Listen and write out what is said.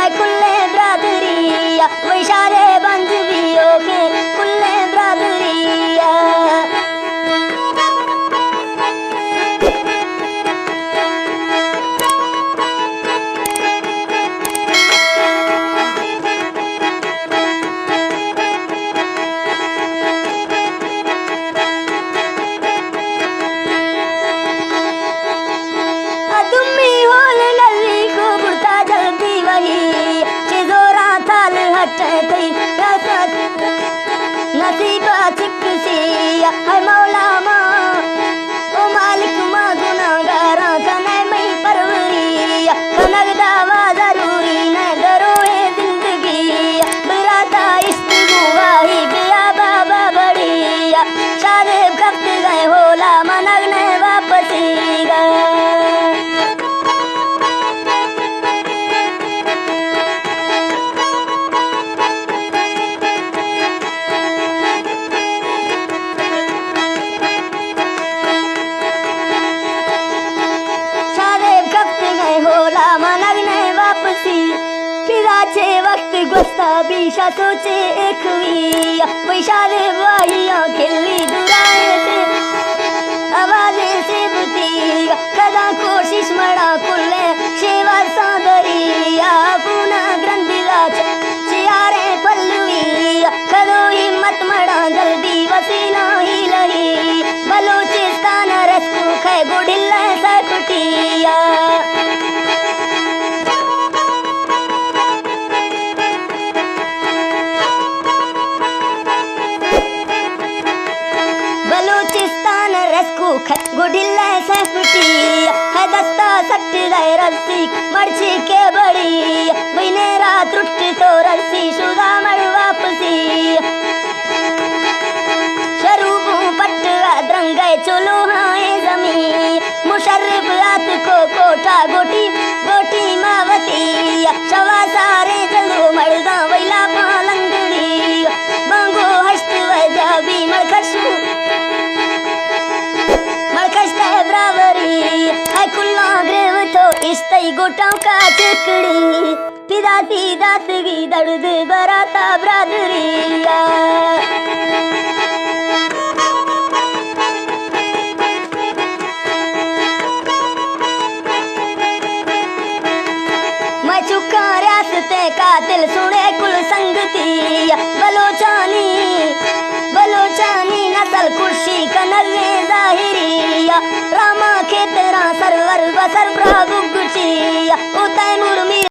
मैं कुल्ले ब्रादरिया वैशाले बंद भी ओके कुल्ले ब्रादरिया नसीबा चिकसिया है मौला माँ ओ मालिक माँ गुनाहगारा कने मई परवरिया कनक दावा जरूरी न डरो है जिंदगी बराता इश्क गुवाही बिया बाबा बड़िया शादे कब गए होला मनग ने वापसी गए वक्त गुस्सा बीशा सोचे एक विया वैशाले वाहियां खिल्ली दुराए से आवाज़े से बुतीगा कदा कोशिश मड़ा कुल्ले शेवा सांदरिया पुना ग्रंथिला चियारे पल्लविया कदो हिम्मत मड़ा जल्दी वसीना ही लही बलोचिस्तान रस्कू खे गुडिल्ला सकटिया गुडिल्ला सफटी है दस्ता सट गए रस्सी मर्ची के बड़ी बिने रात रुट तो रस्सी शुदा मर वापसी शरूबू पट अदरंग गए चलो हाए जमी मुशर्रफ रात को कोठा गोटी गोटी मावती शवा सारे जलो मर्दा वैला पालंगड़ी बांगो हस्त वजाबी मरकशू इस्तई गोटाओं का चिकड़ी पिदाती दातगी दर्द बराता ब्रादरिया मैं चुका रियासते कातिल सुने कुल संगतिया बलोचानी नस्ल कुर्शी कनरे जाहिरिया रामा के तेरा सरवर बसर प्रभु गुटिया उतै मुर्मी